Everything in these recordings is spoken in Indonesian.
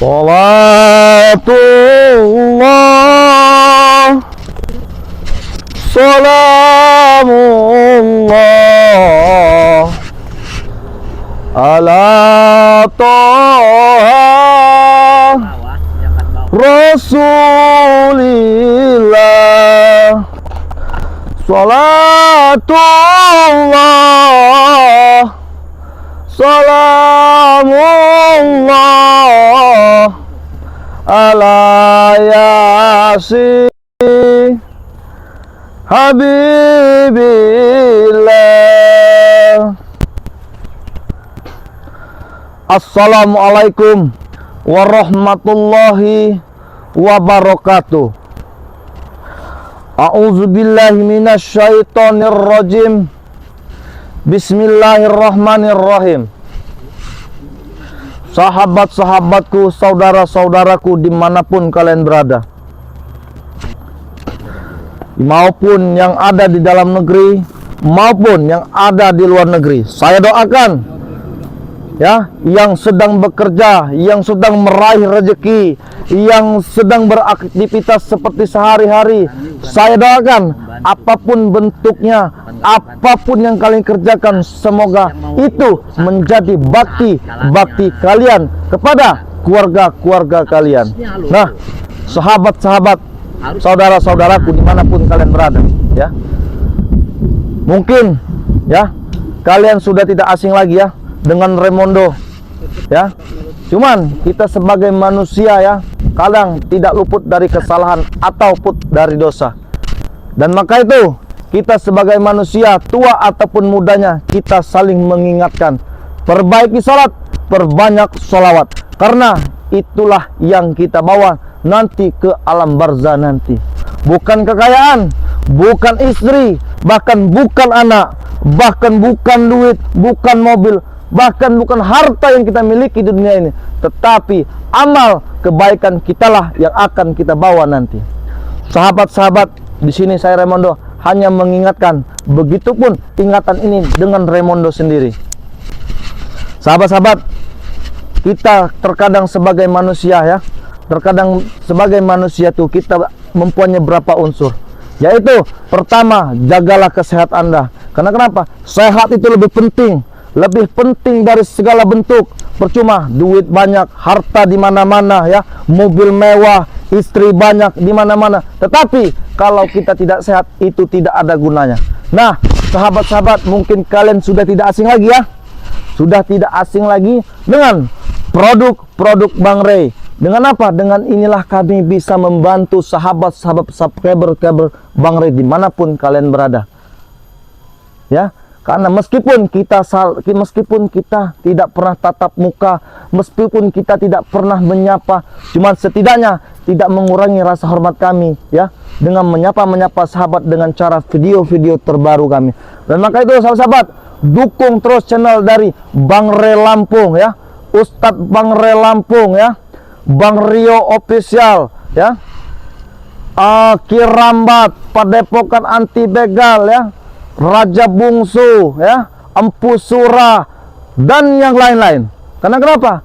Salatullah, salamullah ala Toha Rasulillah. Salatullah, salamullah ala Yasin Habibillah. Assalamualaikum warahmatullahi wabarakatuh. A'udzubillahi minasyaitonir rajim. Bismillahirrahmanirrahim. Sahabat-sahabatku, saudara-saudaraku dimanapun kalian berada, maupun yang ada di dalam negeri maupun yang ada di luar negeri, saya doakan ya, yang sedang bekerja, yang sedang meraih rezeki, yang sedang beraktivitas seperti sehari-hari, saya doakan apapun bentuknya, apapun yang kalian kerjakan, semoga itu menjadi bakti kalian kepada keluarga-keluarga kalian. Nah, sahabat-sahabat, saudara-saudaraku dimanapun kalian berada ya, mungkin ya kalian sudah tidak asing lagi ya dengan Raymondo ya. Cuman kita sebagai manusia ya, kadang tidak luput dari kesalahan ataupun dari dosa. Dan maka itu kita sebagai manusia, tua ataupun mudanya, kita saling mengingatkan, perbaiki salat, perbanyak sholawat, karena itulah yang kita bawa nanti ke alam barzah nanti. Bukan kekayaan, bukan istri, bahkan bukan anak, bahkan bukan duit, bukan mobil, bahkan bukan harta yang kita miliki di dunia ini, tetapi amal kebaikan kitalah yang akan kita bawa nanti. Sahabat-sahabat, di sini saya Raymondo hanya mengingatkan, begitupun ingatan ini dengan Raymondo sendiri. Sahabat-sahabat, kita terkadang sebagai manusia ya, terkadang sebagai manusia tuh kita mempunyai berapa unsur, yaitu pertama, jagalah kesehatan Anda. Karena kenapa? Sehat itu lebih penting dari segala bentuk. Percuma duit banyak, harta di mana-mana ya, mobil mewah, istri banyak di mana-mana, tetapi kalau kita tidak sehat, itu tidak ada gunanya. Nah, sahabat-sahabat, mungkin kalian sudah tidak asing lagi ya, sudah tidak asing lagi dengan produk-produk Bang Ray. Dengan apa? Dengan inilah kami bisa membantu sahabat-sahabat subscriber Bang Ray dimanapun kalian berada ya. Karena meskipun kita tidak pernah tatap muka, meskipun kita tidak pernah menyapa, cuman setidaknya tidak mengurangi rasa hormat kami ya, dengan menyapa sahabat dengan cara video-video terbaru kami. Dan maka itu sahabat-sahabat, dukung terus channel dari Bang Ray Lampung ya, Ustadz Bang Ray Lampung ya, Bang Rio Official ya, Kirambat, Padepokan Anti Begal ya, Raja Bungsu ya, Empu Surah, dan yang lain-lain. Karena kenapa?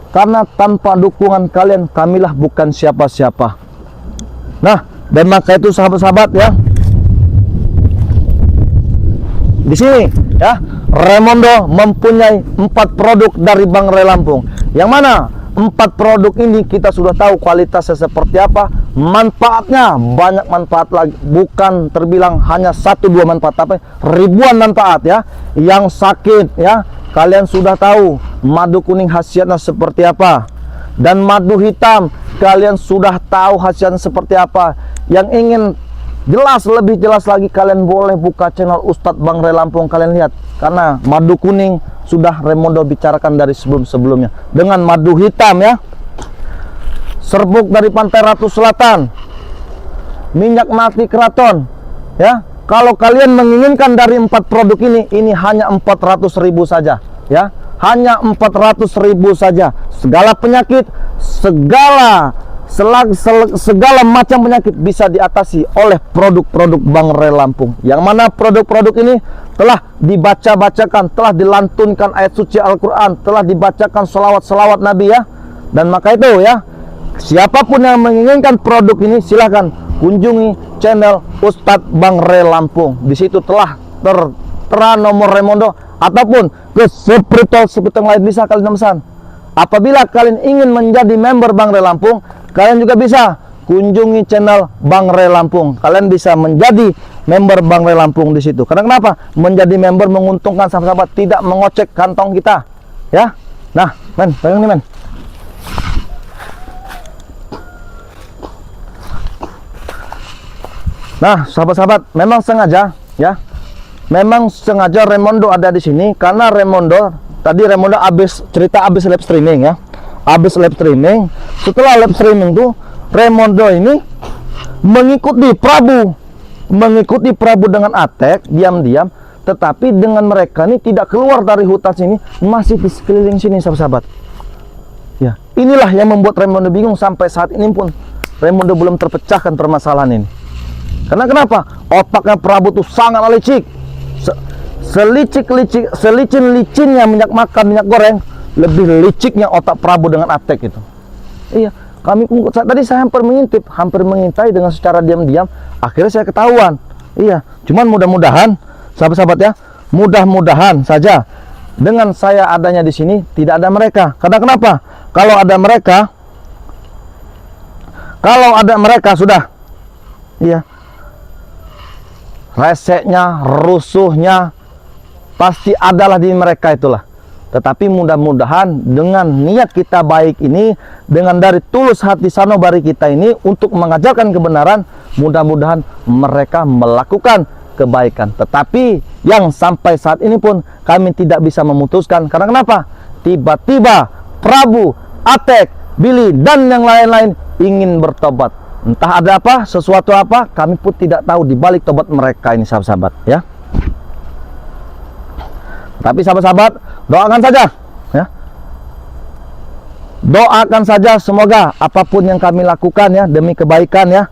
Karena tanpa dukungan kalian, kamilah bukan siapa-siapa. Nah, dan maka itu sahabat-sahabat ya, di sini ya, Raymondo mempunyai 4 produk dari Bang Ray Lampung, yang mana 4 produk ini kita sudah tahu kualitasnya seperti apa, manfaatnya banyak manfaat lagi, bukan terbilang hanya 1-2 manfaat, tapi ribuan manfaat ya. Yang sakit ya, kalian sudah tahu madu kuning khasiatnya seperti apa, dan madu hitam kalian sudah tahu khasiatnya seperti apa. Yang ingin lebih jelas lagi, kalian boleh buka channel Ustadz Bang Ray Lampung, kalian lihat, karena madu kuning sudah Raymondo bicarakan dari sebelum-sebelumnya. Dengan madu hitam ya, serbuk dari Pantai Ratu Selatan, minyak mati keraton ya. Kalau kalian menginginkan dari 4 produk ini hanya 400.000 saja ya, hanya 400.000 saja. Segala penyakit, segala macam penyakit bisa diatasi oleh produk-produk Bang Ray Lampung. Yang mana produk-produk ini telah dibaca-bacakan, telah dilantunkan ayat suci Al-Quran, telah dibacakan selawat-selawat Nabi ya. Dan maka itu ya, siapapun yang menginginkan produk ini silahkan kunjungi channel Ustadz Bang Re Lampung. Di situ telah tertera nomor Raimondo ataupun ke spiritual lain bisa kalian pesan. Apabila kalian ingin menjadi member Bang Re Lampung, kalian juga bisa kunjungi channel Bang Re Lampung. Kalian bisa menjadi member Bang Re Lampung di situ. Karena kenapa? Menjadi member menguntungkan sahabat-sahabat, tidak mengocek kantong kita. Ya. Nah, men, pegang nih, men. Nah, sahabat-sahabat, memang sengaja ya. Memang sengaja Raimondo ada di sini karena Raimondo habis live streaming ya. Habis live streaming, setelah live streaming tuh Raimondo ini mengikuti Prabu dengan Atek diam-diam, tetapi dengan mereka ini tidak keluar dari hutan sini, masih di sekeliling sini sahabat-sahabat. Ya, inilah yang membuat Raimondo bingung sampai saat ini pun Raimondo belum terpecahkan permasalahan ini. Karena kenapa? Otaknya Prabu tuh sangat licik. Selicin-licinnya minyak makan, minyak goreng, lebih liciknya otak Prabu dengan Atek itu. Iya, tadi saya hampir mengintai dengan secara diam-diam, akhirnya saya ketahuan. Iya, cuman mudah-mudahan sahabat-sahabat ya, mudah-mudahan saja dengan saya adanya di sini tidak ada mereka. Karena kenapa? Kalau ada mereka sudah, iya, reseknya, rusuhnya pasti adalah di mereka itulah. Tetapi mudah-mudahan dengan niat kita baik ini, dengan dari tulus hati sanubari kita ini untuk mengajarkan kebenaran, mudah-mudahan mereka melakukan kebaikan. Tetapi yang sampai saat ini pun kami tidak bisa memutuskan. Karena kenapa? Tiba-tiba Prabu, Atek, Billy dan yang lain-lain ingin bertobat. Entah ada apa, sesuatu apa, kami pun tidak tahu di balik tobat mereka ini sahabat-sahabat ya. Tapi sahabat-sahabat, doakan saja ya. Doakan saja semoga apapun yang kami lakukan ya demi kebaikan ya,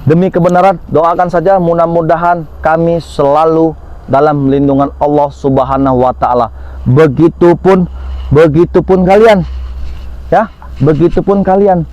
demi kebenaran, doakan saja mudah-mudahan kami selalu dalam lindungan Allah Subhanahu wa taala. Begitupun kalian ya, begitupun kalian.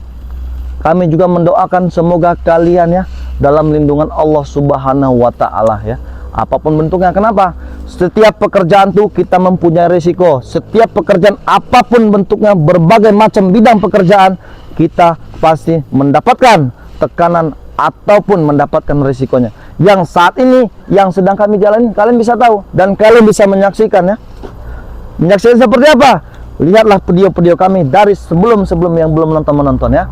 Kami juga mendoakan semoga kalian ya dalam lindungan Allah Subhanahu wa taala ya. Apapun bentuknya. Kenapa? Setiap pekerjaan tuh kita mempunyai risiko. Setiap pekerjaan apapun bentuknya, berbagai macam bidang pekerjaan, kita pasti mendapatkan tekanan ataupun mendapatkan risikonya. Yang saat ini yang sedang kami jalani, kalian bisa tahu dan kalian bisa menyaksikan ya. Menyaksikan seperti apa? Lihatlah video-video kami dari sebelum yang belum menonton ya.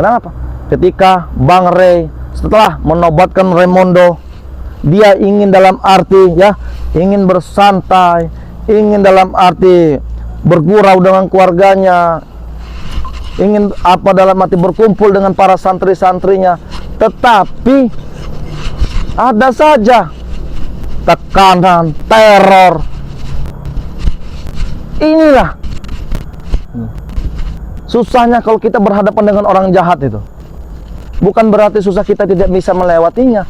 Kenapa? Ketika Bang Re setelah menobatkan Raimondo, dia ingin dalam arti ya, ingin bersantai, ingin dalam arti bergurau dengan keluarganya, ingin apa dalam arti berkumpul dengan para santri-santrinya, tetapi ada saja tekanan, teror. Inilah susahnya kalau kita berhadapan dengan orang jahat itu. Bukan berarti susah kita tidak bisa melewatinya,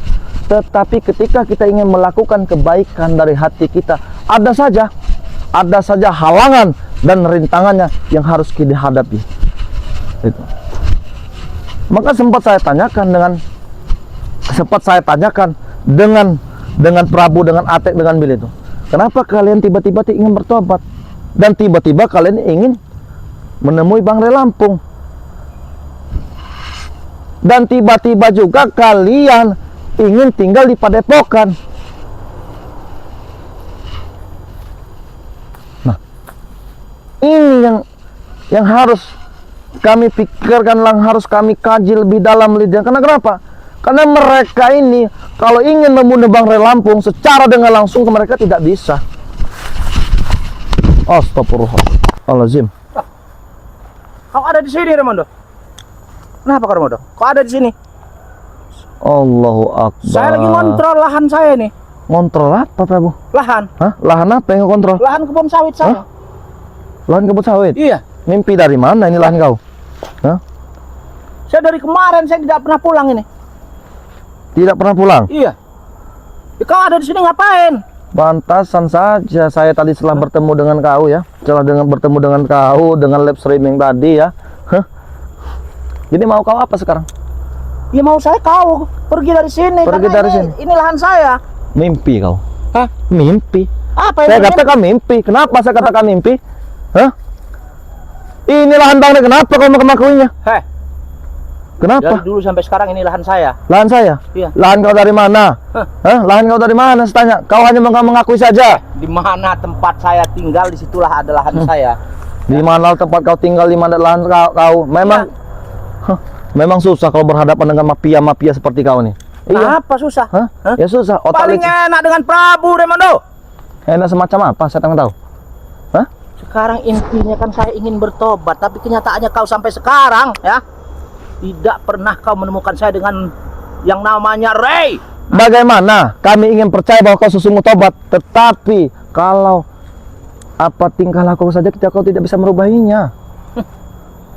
tetapi ketika kita ingin melakukan kebaikan dari hati kita, ada saja halangan dan rintangannya yang harus kita hadapi. Itu. Maka sempat saya tanyakan dengan Prabu, dengan Atek, dengan Billy itu, kenapa kalian tiba-tiba ingin bertobat dan tiba-tiba kalian ingin menemui Bang Re Lampung, dan tiba-tiba juga kalian ingin tinggal di Padepokan. Nah, ini yang harus kami pikirkan, yang harus kami kaji lebih dalam. Karena kenapa? Karena mereka ini kalau ingin membunuh Bang Re Lampung secara dengan langsung ke mereka tidak bisa. Astagfirullahaladzim. Kau ada di sini, Raimondo? Kenapa kau, Raimondo? Kau ada di sini? Allahu Akbar. Saya lagi ngontrol lahan saya nih. Ngontrol apa, Prabu? Lahan. Hah? Lahan apa yang kau kontrol? Lahan kebun sawit saya. Hah? Lahan kebun sawit? Iya. Mimpi dari mana ini lahan kau? Hah? Saya dari kemarin saya tidak pernah pulang ini. Tidak pernah pulang? Iya. Kau ada di sini ngapain? Pantasan saja saya tadi setelah bertemu dengan kau ya, bertemu dengan kau dengan live streaming tadi ya. Jadi mau kau apa sekarang? Ya mau saya kau pergi dari sini. Pergi karena dari sini. Ini lahan saya. Mimpi kau. Hah? Mimpi. Apa Saya yang katakan mimpi. Kenapa saya katakan mimpi? Hah? Ini lahan Bang, kenapa kau mengakuinya? Heh, Kenapa? dari dulu sampai sekarang ini lahan saya. Lahan saya? Iya. Lahan kau dari mana? Hah? Hah? Lahan kau dari mana? Saya tanya. Kau hanya mengakui saja. Di mana tempat saya tinggal, disitulah ada lahan saya. Di mana tempat kau tinggal, di mana lahan kau? Memang, memang susah kalau berhadapan dengan mafia-mafia seperti kau nih. Iya. Apa susah? Hah? Hah? Ya susah. Otak Paling licin. enak dengan Prabu Raimondo. Enak semacam apa? Saya tak tahu. Hah? Sekarang intinya kan saya ingin bertobat, tapi kenyataannya kau sampai sekarang ya tidak pernah kau menemukan saya dengan yang namanya Ray. Bagaimana kami ingin percaya bahwa kau sesungguh tobat, tetapi kalau apa tingkah laku saja kau tidak bisa merubahinya.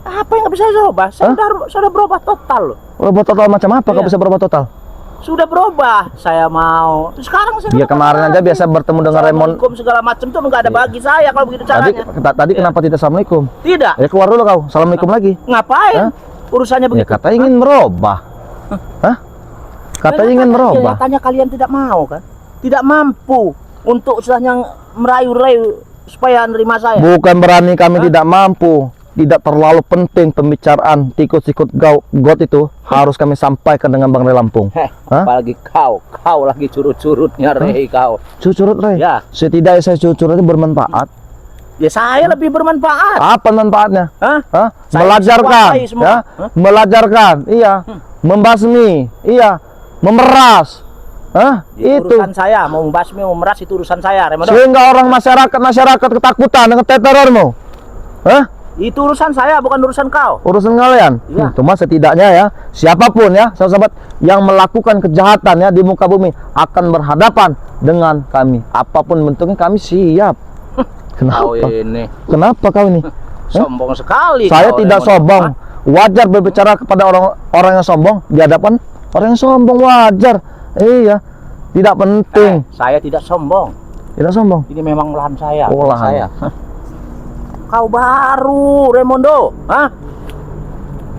Apa yang nggak bisa coba? Saya sudah berubah total loh. Berubah total macam apa? Kau Iya. bisa berubah total? Sudah berubah. Saya mau. Sekarang saya Ya kemarin aja biasa bertemu dengan Raymond. Assalamualaikum segala macam tuh nggak ada bagi saya kalau begitu caranya. Tadi kenapa tidak assalamualaikum? Tidak. Ya keluar dulu kau. Assalamualaikum lagi. Ngapain? Hah? Urusannya Ya begitu. kata ingin merubah. Hah? Kata ingin merubah. Katanya kalian tidak mau kan? Tidak mampu untuk istilahnya merayu-rayu supaya nerima saya. Bukan berani kami tidak mampu. Tidak terlalu penting pembicaraan tikus-tikus got itu harus kami sampaikan dengan Bang Ray Lampung. Heh, Hah? apalagi kau lagi curut-curutnya Rey kau. Cucurut Ray. Ya. Setidaknya saya cucurut itu bermanfaat. Ya saya lebih bermanfaat. Apa manfaatnya? Hah? Hah? Saya Melajarkan, kuasai semua. ya? Hah? Melajarkan, iya. Membasmi, iya. Memeras. Hah? Itu. Urusan saya, mau membasmi, mau memeras itu urusan saya, Raimondo. Sehingga orang masyarakat ketakutan dengan terormu. Hah? Itu urusan saya, bukan urusan kau. Urusan kalian. Iya. Cuma setidaknya ya, siapapun ya, sahabat yang melakukan kejahatan ya di muka bumi akan berhadapan dengan kami. Apapun bentuknya kami siap. Kau Kenapa? ini Kenapa kau ini? sombong sekali. Saya kau, tidak Raimondo. sombong. Hah? Wajar berbicara kepada orang yang sombong di hadapan orang yang sombong, wajar. Iya. Tidak penting. Saya tidak sombong. Tidak sombong. Ini memang lahan saya. Oh, milik lahan. saya. Kau baru, Raimondo. Hah?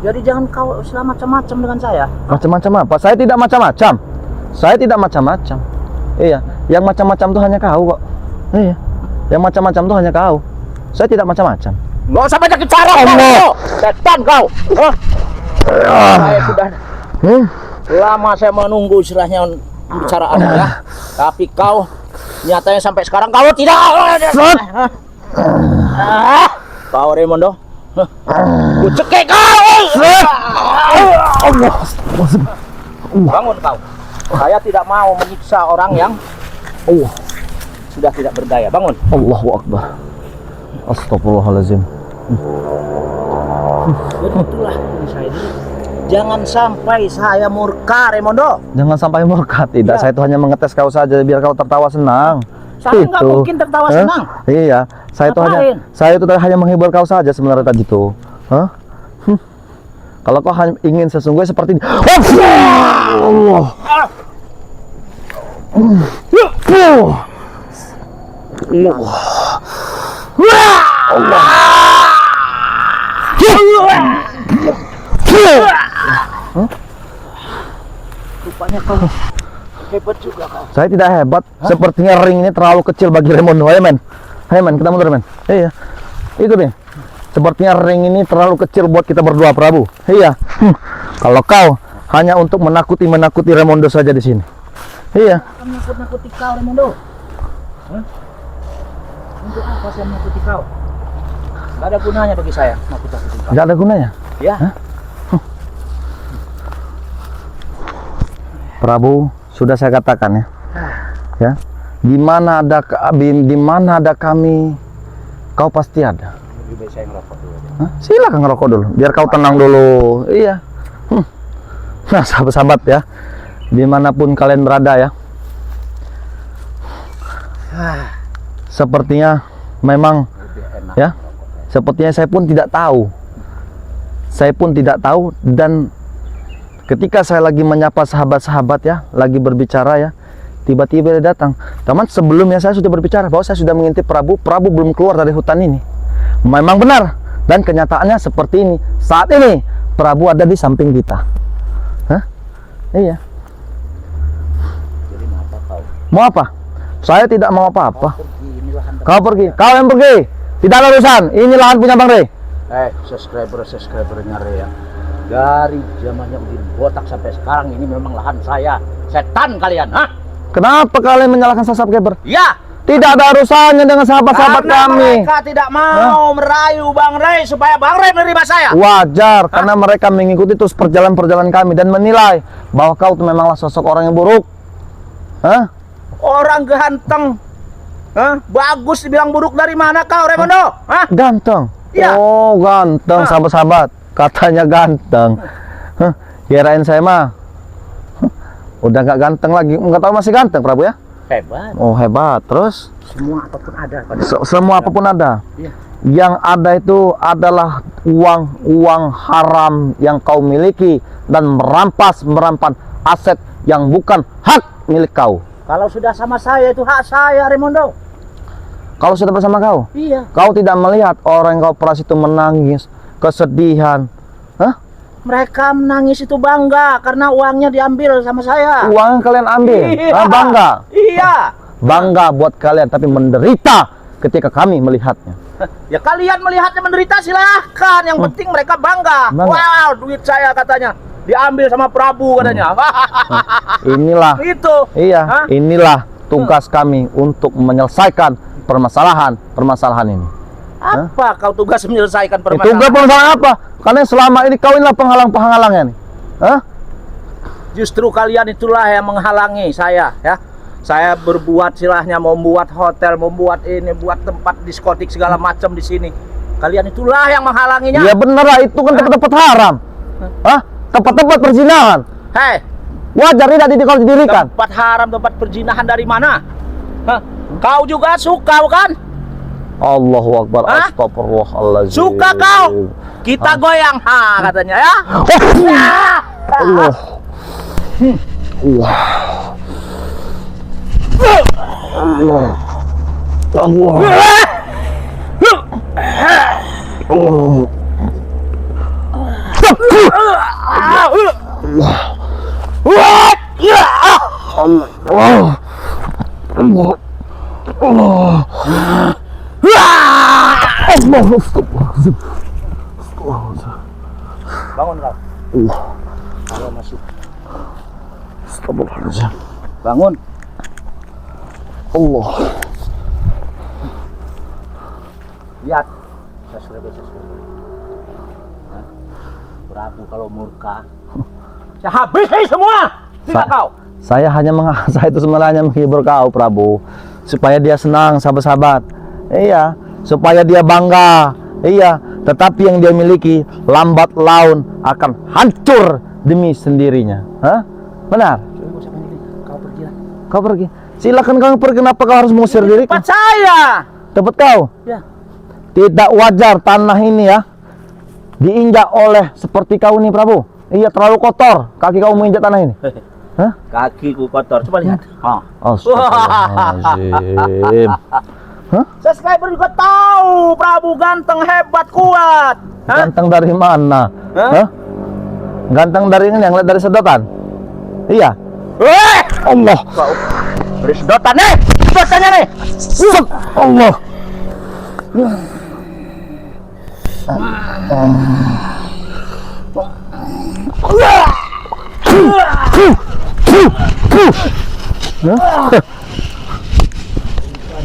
Jadi jangan kau istilah macam-macam dengan saya. Macam-macam apa? Saya tidak macam-macam. Saya tidak macam-macam. Iya. Yang macam-macam itu hanya kau kok. Iya. Yang macam-macam itu hanya kau. Saya tidak macam-macam. Nggak usah banyak bicara, Allah. Raimondo. Setan kau. Hah? Saya sudah lama saya menunggu istilahnya pembicaraan ya. Tapi kau nyatanya sampai sekarang kau tidak. Kau Raimondo. Ku cekik kau. Allah. Bangun kau. Saya tidak mau menyiksa orang yang Allah. sudah tidak berdaya. Bangun. Allahu Akbar. Astagfirullahaladzim. Jadi itulah ini saya ini. Jangan sampai saya murka, Raimondo. Jangan sampai murka. Tidak, Ya. saya itu hanya mengetes kau saja biar kau tertawa senang. Saya nggak mungkin tertawa Hah? senang. Iya, Ngapain? saya itu hanya menghibur kau saja sebenarnya tadi itu. Hah? Kalau kau hanya ingin sesungguhnya seperti ini. Allah. Rupanya kau hebat juga kau. Saya tidak hebat. Sepertinya ring ini terlalu kecil bagi Raymond. Ayo men. Ayo men, kita mundur men. Iya. Itu nih. Sepertinya ring ini terlalu kecil buat kita berdua, Prabu. Iya. Kalau kau hanya untuk menakuti Raymondo saja di sini. Iya. Akan nakut-nakuti kau, Raimondo. Hah? Untuk apa saya menakuti kau? Gak ada gunanya bagi saya nakut-nakuti kau. Nggak ada gunanya. Ya. Prabu, sudah saya katakan ya. Ya. Di mana ada kami, kau pasti ada. Lebih baik saya ngerokok dulu. Hah? Silakan ngerokok dulu, biar kau tenang dulu. Iya. Nah, sahabat-sahabat ya, dimanapun kalian berada ya, sepertinya memang Lebih enak. ya, sepertinya saya pun tidak tahu. Saya pun tidak tahu, dan ketika saya lagi menyapa sahabat-sahabat ya, lagi berbicara ya, Tiba-tiba dia datang. Teman, sebelumnya saya sudah berbicara bahwa saya sudah mengintip Prabu. Prabu belum keluar dari hutan ini. Memang benar. Dan kenyataannya seperti ini. Saat ini Prabu ada di samping kita. Hah? Iya. Jadi mau apa kau? Mau apa? Saya tidak mau apa-apa. Pergi, ini lahan Kau pergi. Kau yang pergi. Tidak ada urusan. Ini lahan punya Bang Rey. Subscribernya Rea. Dari zamannya Udin Botak sampai sekarang ini memang lahan saya. Setan kalian, hah? Kenapa kalian menyalahkan subscriber? Ya. Tidak ada urusannya dengan sahabat-sahabat Karena kami. mereka tidak mau merayu Bang Rey supaya Bang Rey menerima saya. Wajar, karena mereka mengikuti terus perjalanan-perjalanan kami dan menilai bahwa kau itu memanglah sosok orang yang buruk. Hah? Orang ganteng, hah? Bagus dibilang buruk dari mana kau, Remondo? Hah? Ganteng. Iya. Oh, ganteng, sahabat-sahabat. Katanya ganteng. Hah? Kirain saya mah udah nggak ganteng lagi. Nggak tahu masih ganteng, Prabu ya? Hebat. Oh, hebat. Terus Semua apapun ada. semua apapun ada. Iya. Yang ada itu adalah uang haram yang kau miliki dan merampas aset yang bukan hak milik kau. Kalau sudah sama saya itu hak saya, Remondo. Kalau sudah bersama kau, Iya. kau tidak melihat orang yang kau peras itu menangis, kesedihan. Hah? Mereka menangis itu bangga karena uangnya diambil sama saya. Uang yang kalian ambil, Iya. bangga. Iya. Bangga buat kalian, tapi menderita ketika kami melihatnya. Ya kalian melihatnya menderita silahkan. Yang penting mereka bangga. Bangga. Wow, duit saya katanya diambil sama Prabu katanya. Inilah, Itu. iya, Hah? inilah tugas kami untuk menyelesaikan permasalahan ini. Apa kau tugas menyelesaikan Itu permasalahan? gak permasalahan apa? Karena selama ini kau inilah penghalang-penghalangnya nih. Hah? Justru kalian itulah yang menghalangi saya, ya. Saya berbuat silahnya membuat hotel, membuat ini, buat tempat diskotik segala macam di sini. Kalian itulah yang menghalanginya. Ya bener lah, itu kan tempat-tempat haram. Hah? Tempat-tempat perzinahan. Hei, Wajar tidak kalau didirikan. tempat haram, tempat perzinahan dari mana? Hah? Kau juga suka bukan? Allahu Akbar, Hah? astagfirullahaladzim. Suka kau? Kita goyang, ha katanya ya. Allah. Allah. Allah. Allah. Allah. Allah. Allah. Bangun kau. Allah. Kau masuk. Astagfirullahaladzim. Bangun. Allah. Lihat. Subscriber. Hah? Prabu kalau murka, saya habis semua. Tidak kau. Saya saya itu sebenarnya hanya menghibur kau, Prabu, supaya dia senang, sahabat-sahabat. Iya, supaya dia bangga. Iya, tetapi yang dia miliki lambat laun akan hancur demi sendirinya. Hah? Benar? Kau pergi lah. Kau pergi. Silakan kau pergi. Kenapa kau harus mengusir diri? Tempat saya. Tempat kau. Ya. Tidak wajar tanah ini ya diinjak oleh seperti kau nih, Prabu. Iya, terlalu kotor kaki kau menginjak tanah ini. Hah? Kakiku kotor. Coba lihat. Astagfirullahaladzim. Hah? Subscriber juga tahu Prabu ganteng, hebat, kuat. Hah? Ganteng dari mana? Hah? Hah? Ganteng dari ini yang lihat dari sedotan? Iya. Allah. Kau dari sedotan nih. Sedotannya nih. Allah.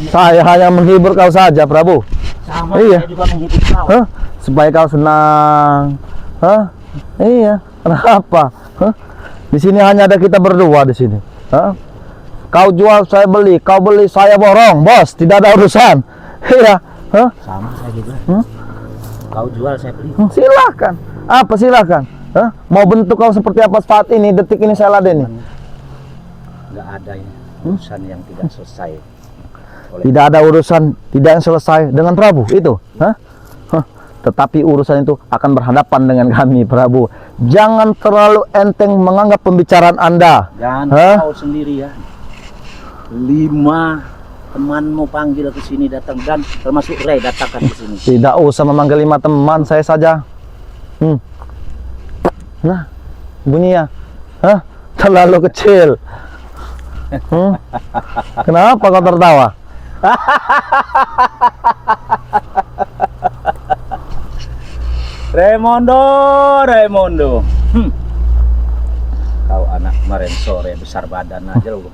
Saya hanya menghibur kau saja, Prabu. Sama Iya. saya juga menghibur kau. Hah? Supaya kau senang. Hah? Iya. Kenapa? Hah? Di sini hanya ada kita berdua di sini. Hah? Kau jual, saya beli. Kau beli, saya borong, bos. Tidak ada urusan. Iya. Hah? Sama saya juga. Hmm? Kau jual, saya beli. Silakan. Apa silakan? Hah? Mau bentuk kau seperti apa saat ini, detik ini saya ladeni? Nggak ada ini urusan yang tidak selesai. Tidak ada urusan tidak yang selesai dengan Prabu itu. Hah? Hah. Tetapi urusan itu akan berhadapan dengan kami, Prabu. Jangan terlalu enteng menganggap pembicaraan Anda. Jangan Hah? kau sendirian. 5 temanmu panggil ke sini datang dan termasuk Ray datangkan ke sini. Tidak usah memanggil 5 teman, saya saja. Nah, bunyinya. Hah? Terlalu kecil. Kenapa kau tertawa? Raimundo. Kau anak kemarin sore besar badan aja lu.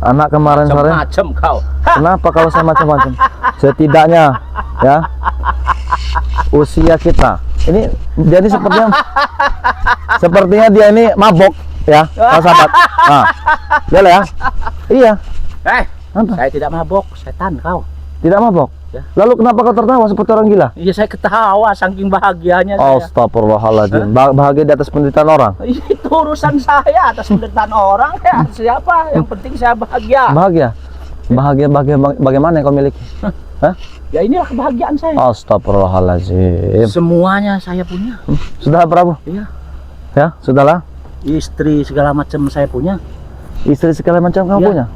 Anak kemarin sore. Macam kau. Kenapa kalau saya macam-macam? Setidaknya, ya, usia kita. Ini jadi sepertinya dia ini mabok, ya, Pak sahabat. Nah, ya lah ya. Iya. Apa? Saya tidak mabok, setan kau. Tidak mabok. Ya. Lalu kenapa kau tertawa seperti orang gila? Iya, saya ketawa saking bahagianya saya. Astagfirullahaladzim. Bahagia di atas penderitaan orang. Itu urusan saya atas penderitaan orang ya. Siapa? Yang penting saya bahagia. Bahagia. Bagaimana yang kau miliki? Hah? Ya inilah kebahagiaan saya. Astagfirullahaladzim. Semuanya saya punya. Sudah Prabu? Iya. Ya, sudahlah. Istri segala macam saya punya. Istri segala macam kamu Ya. punya?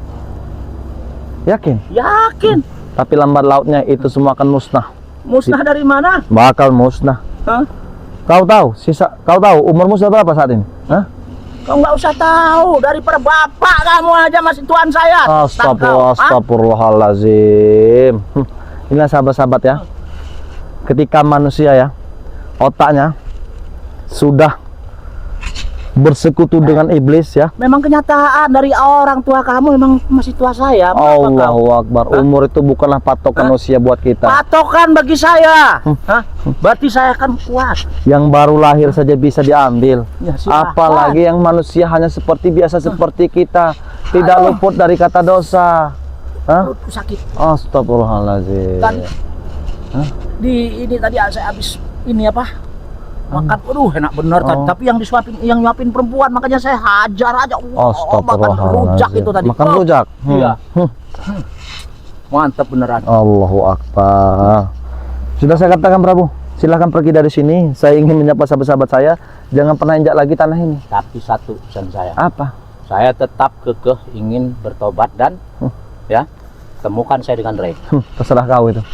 Yakin? Yakin. Tapi lambat lautnya itu semua akan musnah. Musnah dari mana? Bakal musnah. Hah? Kau tahu umurmu sudah berapa saat ini? Hah? Kau nggak usah tahu, daripada bapak kamu aja masih tuan saya. Astagfirullahaladzim. Inilah sahabat-sahabat ya. Ketika manusia ya, otaknya sudah bersekutu dengan iblis ya. Memang kenyataan dari orang tua kamu memang masih tua saya. Allahu Akbar. Umur itu bukanlah patokan usia buat kita. Patokan bagi saya. Berarti saya akan puas. Yang baru lahir saja bisa diambil. Ya, silahkan. Apalagi yang manusia hanya seperti biasa seperti kita, tidak luput dari kata dosa. Hah? Perutku sakit. Astagfirullahaladzim. Dan di ini tadi saya habis ini apa? Makan, enak bener tadi. Tapi yang nyuapin perempuan, makanya saya hajar aja. Makan rujak itu tadi. Makan rujak. Iya. Mantap beneran. Allahu Akbar. Sudah saya katakan Prabu, silahkan pergi dari sini. Saya ingin menyapa sahabat-sahabat saya. Jangan pernah injak lagi tanah ini. Tapi satu pesan saya. Apa? Saya tetap kekeh ingin bertobat dan ya temukan saya dengan Ray. Terserah kau itu.